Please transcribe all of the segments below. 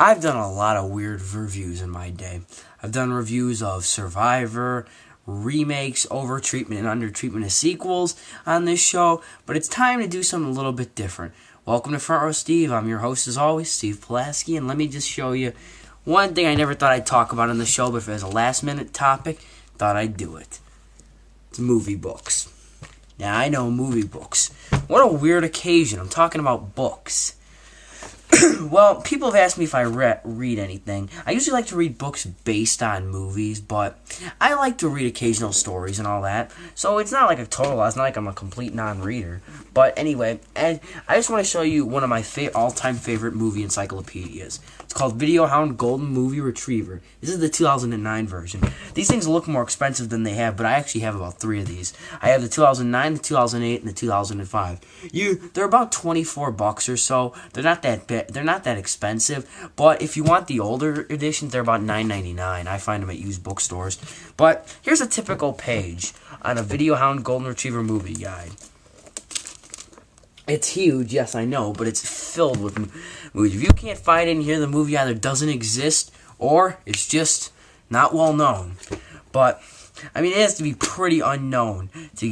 I've done a lot of weird reviews in my day. I've done reviews of Survivor, remakes, overtreatment and undertreatment of sequels on this show, but it's time to do something a little bit different. Welcome to Front Row Steve. I'm your host as always, Steve Pulaski, and let me just show you one thing I never thought I'd talk about on the show, but if it was a last minute topic, thought I'd do it. It's movie books. Now, I know movie books. What a weird occasion. I'm talking about books. Well, people have asked me if I read anything. I usually like to read books based on movies, but I like to read occasional stories and all that. So it's not like a total loss. It's not like I'm a complete non-reader. But anyway, and I just want to show you one of my all-time favorite movie encyclopedias. It's called Videohound Golden Movie Retriever. This is the 2009 version. These things look more expensive than they have, but I actually have about 3 of these. I have the 2009, the 2008, and the 2005. They're about $24 or so. They're not that bad. They're not that expensive, but if you want the older editions, they're about $9.99. I find them at used bookstores. But here's a typical page on a Videohound Golden Retriever movie guide. It's huge, yes, I know, but it's filled with movies. If you can't find it in here, the movie either doesn't exist or it's just not well known. But I mean, it has to be pretty unknown to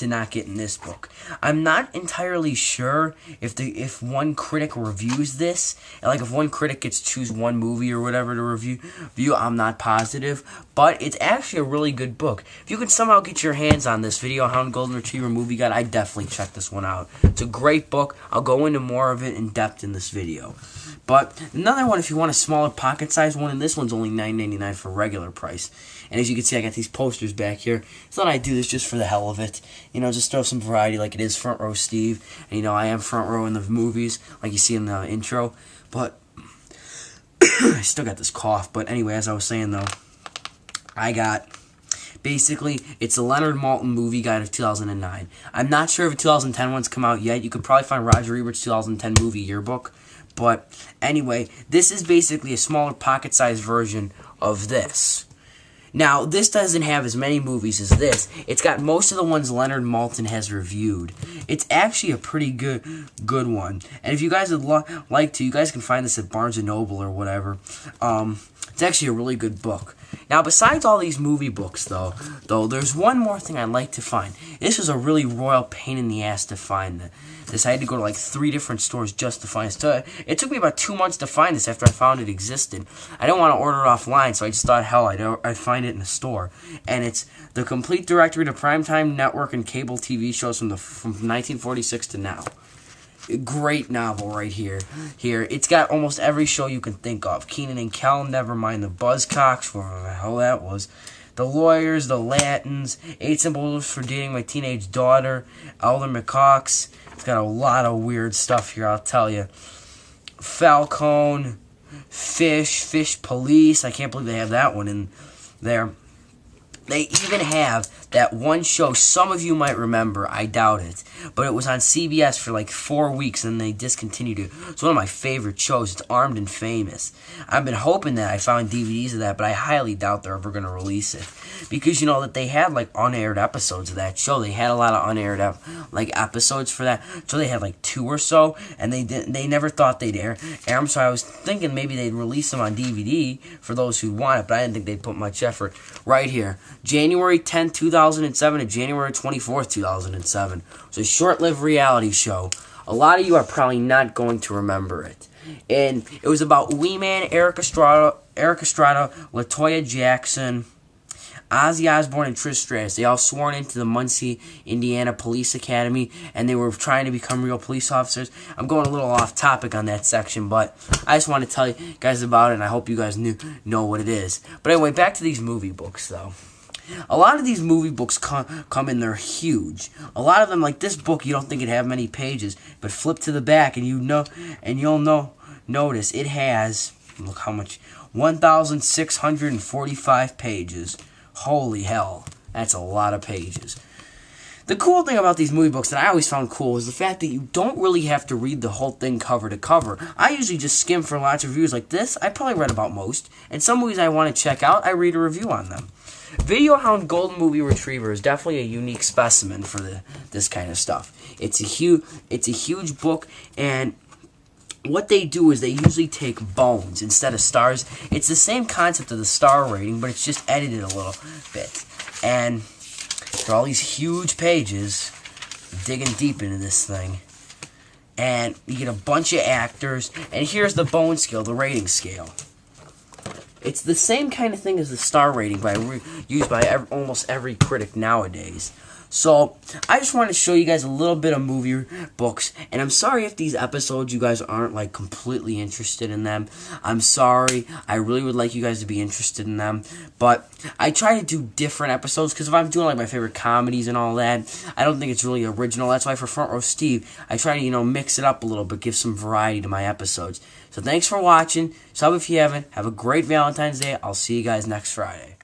not get in this book. I'm not entirely sure if one critic reviews this, like if one critic gets to choose one movie or whatever to review. I'm not positive, but it's actually a really good book. If you can somehow get your hands on this Videohound Golden Retriever movie guide, I definitely check this one out. It's a great book. I'll go into more of it in depth in this video. But another one, if you want a smaller pocket-sized one, and this one's only $9.99 for regular price. And as you can see, I got these posters back here. I thought I'd do this just for the hell of it. You know, just throw some variety like it is Front Row Steve. And, you know, I am front row in the movies, like you see in the intro. But I still got this cough. But anyway, as I was saying, though, I got... Basically, it's the Leonard Maltin movie guide of 2009. I'm not sure if a 2010 one's come out yet. You could probably find Roger Ebert's 2010 movie yearbook. But anyway, this is basically a smaller pocket-sized version of this. Now, this doesn't have as many movies as this. It's got most of the ones Leonard Maltin has reviewed. It's actually a pretty good one. And if you guys would like to, you guys can find this at Barnes & Noble or whatever. It's actually a really good book. Now, besides all these movie books, though, there's one more thing I'd like to find. This was a really royal pain in the ass to find this. I had to go to like 3 different stores just to find it. It took me about 2 months to find this after I found it existed. I didn't want to order it offline, so I just thought, hell, I'd find it in a store. And it's the complete directory to primetime network and cable TV shows from 1946 to now. Great novel right here. It's got almost every show you can think of. Keenan and Kel, never mind the Buzzcocks, whatever the hell that was. The Lawyers, the Latins, 8 Simple Rules for Dating My Teenage Daughter, Elder McCox. It's got a lot of weird stuff here, I'll tell you. Falcone, Fish Police. I can't believe they have that one in there. They even have that one show some of you might remember, I doubt it, but it was on CBS for like 4 weeks and then they discontinued it. It's one of my favorite shows. It's Armed and Famous. I've been hoping that I found DVDs of that, but I highly doubt they're ever going to release it. Because, you know, that they had like unaired episodes of that show. They had a lot of unaired episodes for that. So they had like 2 or so, and they never thought they'd air them. So I was thinking maybe they'd release them on DVD for those who want it, but I didn't think they'd put much effort. Right here. January 10, 2007 to January 24th, 2007. It was a short-lived reality show. A lot of you are probably not going to remember it. And it was about Wee Man, Eric Estrada, LaToya Jackson, Ozzy Osbourne, and Trish Stratus. They all sworn into the Muncie, Indiana Police Academy, and they were trying to become real police officers. I'm going a little off topic on that section, but I just want to tell you guys about it, and I hope you guys know what it is. But anyway, back to these movie books, though. A lot of these movie books come in, they're huge. A lot of them, like this book, you don't think it'd have many pages, but flip to the back and you'll notice it has, look how much, 1,645 pages. Holy hell, that's a lot of pages. The cool thing about these movie books that I always found cool is the fact that you don't really have to read the whole thing cover to cover. I usually just skim for lots of reviews like this. I probably read about most. And some movies I want to check out, I read a review on them. Videohound Golden Movie Retriever is definitely a unique specimen for this kind of stuff. It's a huge book, and what they do is they usually take bones instead of stars. It's the same concept of the star rating, but it's just edited a little bit. And there are all these huge pages digging deep into this thing. And you get a bunch of actors. And here's the bone scale, the rating scale. It's the same kind of thing as the star rating used by almost every critic nowadays. So, I just want to show you guys a little bit of movie books, and I'm sorry if these episodes you guys aren't, like, completely interested in them. I'm sorry. I really would like you guys to be interested in them, but I try to do different episodes, because if I'm doing, like, my favorite comedies and all that, I don't think it's really original. That's why for Front Row Steve, I try to, you know, mix it up a little bit, give some variety to my episodes. So, thanks for watching. Sub if you haven't. Have a great Valentine's Day. I'll see you guys next Friday.